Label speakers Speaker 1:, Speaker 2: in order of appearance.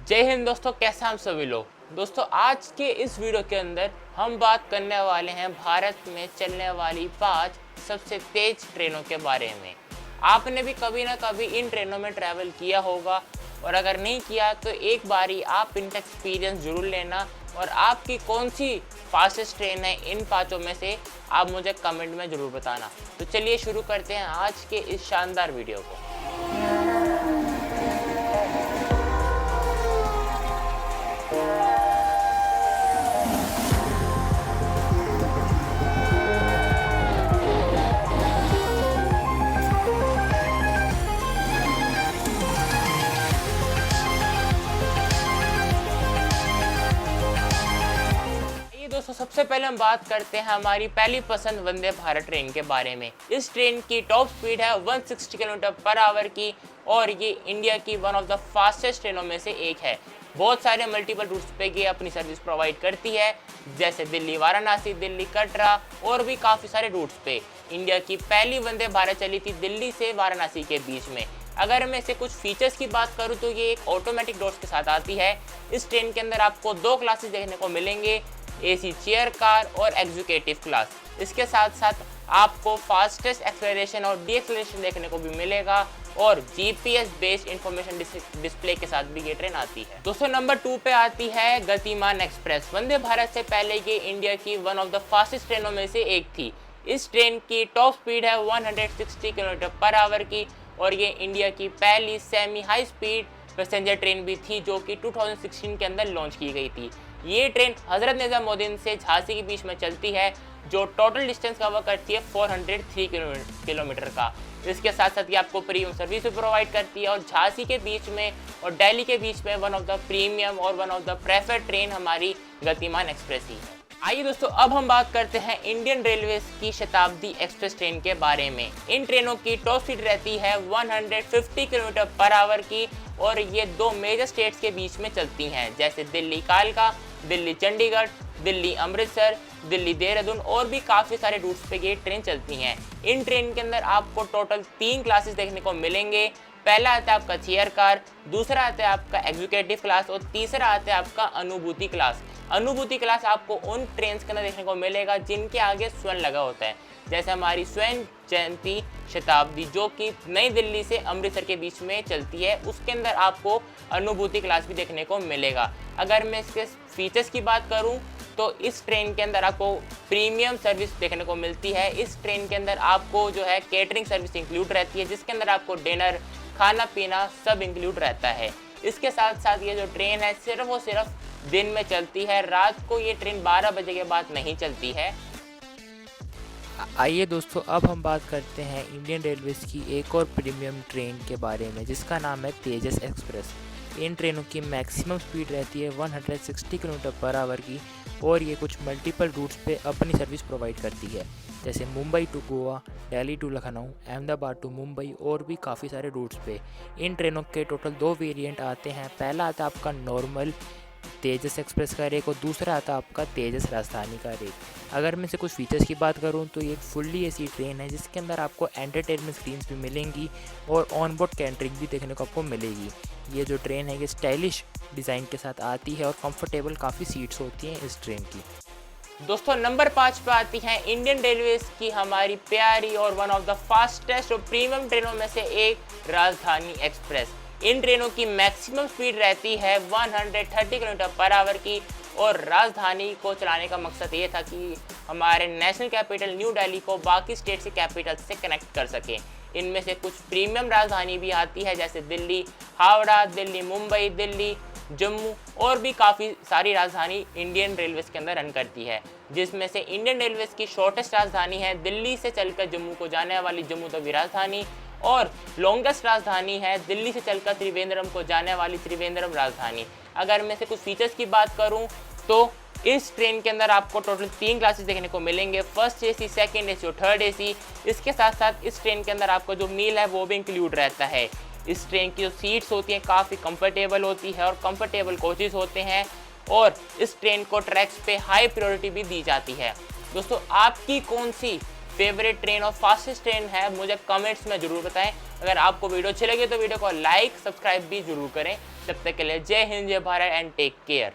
Speaker 1: जय हिंद दोस्तों, कैसे हम सभी लोग। दोस्तों आज के इस वीडियो के अंदर हम बात करने वाले हैं भारत में चलने वाली 5 सबसे तेज ट्रेनों के बारे में। आपने भी कभी ना कभी इन ट्रेनों में ट्रैवल किया होगा और अगर नहीं किया तो एक बारी आप इनका एक्सपीरियंस ज़रूर लेना और आपकी कौन सी फास्टेस्ट ट्रेन है इन 5 में से आप मुझे कमेंट में ज़रूर बताना। तो चलिए शुरू करते हैं आज के इस शानदार वीडियो को। दोस्तों सबसे पहले हम बात करते हैं हमारी पहली पसंद वंदे भारत ट्रेन के बारे में। इस ट्रेन की टॉप स्पीड है 160 किलोमीटर पर आवर की और ये इंडिया की वन ऑफ द फास्टेस्ट ट्रेनों में से एक है। बहुत सारे मल्टीपल रूट्स पे ये अपनी सर्विस प्रोवाइड करती है, जैसे दिल्ली वाराणसी, दिल्ली कटरा और भी काफ़ी सारे रूट्स पे। इंडिया की पहली वंदे भारत चली थी दिल्ली से वाराणसी के बीच में। अगर मैं इसे कुछ फीचर्स की बात करूं तो ये एक ऑटोमेटिक डोर्स के साथ आती है। इस ट्रेन के अंदर आपको 2 क्लासेस देखने को मिलेंगे, एसी चेयर कार और एग्जीक्यूटिव क्लास। इसके साथ साथ आपको फास्टेस्ट एक्सेलरेशन और डीएक्सेलरेशन देखने को भी मिलेगा और जीपीएस बेस्ड इंफॉर्मेशन डिस्प्ले के साथ भी ये ट्रेन आती है। दोस्तों नंबर 2 पे आती है गतिमान एक्सप्रेस। वंदे भारत से पहले ये इंडिया की वन ऑफ द फास्टेस्ट ट्रेनों में से एक थी। इस ट्रेन की टॉप स्पीड है 160 किलोमीटर पर आवर की और ये इंडिया की पहली semi high speed passenger train भी थी जो कि 2016 के अंदर लॉन्च की गई थी। ये ट्रेन हजरत निजामुद्दीन से झांसी के बीच में चलती है जो टोटल डिस्टेंस कवर करती है 403 किलोमीटर का। इसके साथ साथ ये आपको प्रीमियम सर्विस भी प्रोवाइड करती है और झांसी के बीच में और दिल्ली के बीच में वन ऑफ द प्रीमियम और one of the preferred train हमारी गतिमान एक्सप्रेस ही है। आइए दोस्तों अब हम बात करते हैं इंडियन रेलवेज की शताब्दी एक्सप्रेस ट्रेन के बारे में। इन ट्रेनों की टॉप स्पीड रहती है 150 किलोमीटर पर आवर की और ये 2 मेजर स्टेट्स के बीच में चलती हैं, जैसे दिल्ली कालका, दिल्ली चंडीगढ़, दिल्ली अमृतसर, दिल्ली देहरादून और भी काफ़ी सारे रूट्स पे ये ट्रेन चलती हैं। इन ट्रेन के अंदर आपको टोटल 3 क्लासेस देखने को मिलेंगे। पहला आता है आपका चेयर कार, दूसरा आता है आपका एग्जीक्यूटिव क्लास और तीसरा आता है आपका अनुभूति क्लास। अनुभूति क्लास आपको उन ट्रेन के अंदर देखने को मिलेगा जिनके आगे स्वर्ण लगा होता है, जैसे हमारी स्वर्ण जयंती शताब्दी जो कि नई दिल्ली से अमृतसर के बीच में चलती है, उसके अंदर आपको अनुभूति क्लास भी देखने को मिलेगा। अगर मैं इसके फीचर्स की बात करूं तो इस ट्रेन के अंदर आपको प्रीमियम सर्विस देखने को मिलती है। इस ट्रेन के अंदर आपको जो है केटरिंग सर्विस इंक्लूड रहती है, जिसके अंदर आपको डिनर, खाना पीना सब इंक्लूड रहता है। इसके साथ साथ ये जो ट्रेन है सिर्फ और सिर्फ दिन में चलती है, रात को ये ट्रेन 12 बजे के बाद नहीं चलती है।
Speaker 2: आइए दोस्तों अब हम बात करते हैं इंडियन रेलवेज़ की एक और प्रीमियम ट्रेन के बारे में जिसका नाम है तेजस एक्सप्रेस। इन ट्रेनों की मैक्सिमम स्पीड रहती है 160 किलोमीटर पर आवर की और ये कुछ मल्टीपल रूट्स पे अपनी सर्विस प्रोवाइड करती है, जैसे Mumbai to Goa, Delhi to Lucknow, Ahmedabad to Mumbai और भी काफ़ी सारे रूट्स पे। इन ट्रेनों के टोटल 2 वेरिएंट आते हैं। पहला आता है आपका नॉर्मल तेजस एक्सप्रेस का रेक और दूसरा आता है आपका तेजस राजधानी का रेक। अगर मैं से कुछ फीचर्स की बात करूं तो ये एक फुल्ली एसी ट्रेन है जिसके अंदर आपको एंटरटेनमेंट स्क्रीन्स भी मिलेंगी और ऑन बोर्ड कैंटरिंग भी देखने को आपको मिलेगी। ये जो ट्रेन है ये स्टाइलिश डिज़ाइन के साथ आती है और कंफर्टेबल काफ़ी सीट्स होती हैं इस ट्रेन की।
Speaker 1: दोस्तों नंबर 5 पे आती है इंडियन रेलवेज की हमारी प्यारी और वन ऑफ द फास्टेस्ट और प्रीमियम ट्रेनों में से एक राजधानी एक्सप्रेस। इन ट्रेनों की मैक्सिमम स्पीड रहती है 130 किलोमीटर पर आवर की और राजधानी को चलाने का मकसद ये था कि हमारे नेशनल कैपिटल न्यू दिल्ली को बाकी स्टेट के कैपिटल से कनेक्ट कर सकें। इनमें से कुछ प्रीमियम राजधानी भी आती है, जैसे दिल्ली हावड़ा, दिल्ली मुंबई, दिल्ली जम्मू और भी काफ़ी सारी राजधानी इंडियन रेलवेज के अंदर रन करती है, जिसमें से इंडियन रेलवेज की शॉर्टेस्ट राजधानी है दिल्ली से चलकर जम्मू को जाने वाली जम्मू तवी राजधानी और लॉन्गेस्ट राजधानी है दिल्ली से चलकर त्रिवेंद्रम को जाने वाली त्रिवेंद्रम राजधानी। अगर मैं से कुछ फीचर्स की बात करूं तो इस ट्रेन के अंदर आपको टोटल 3 क्लासेस देखने को मिलेंगे, फर्स्ट एसी, सेकंड एसी और थर्ड एसी। इसके साथ साथ इस ट्रेन के अंदर आपको जो मील है वो भी इंक्लूड रहता है। इस ट्रेन की जो सीट्स होती हैं काफ़ी कंफर्टेबल होती है और कंफर्टेबल कोचेस होते हैं और इस ट्रेन को ट्रैक्स पे हाई प्रायोरिटी भी दी जाती है। दोस्तों आपकी कौन सी फेवरेट ट्रेन और फास्टेस्ट ट्रेन है मुझे कमेंट्स में जरूर बताएं। अगर आपको वीडियो अच्छी लगी तो वीडियो को लाइक सब्सक्राइब भी जरूर करें। तब तक के लिए जय हिंद, जय भारत एंड टेक केयर।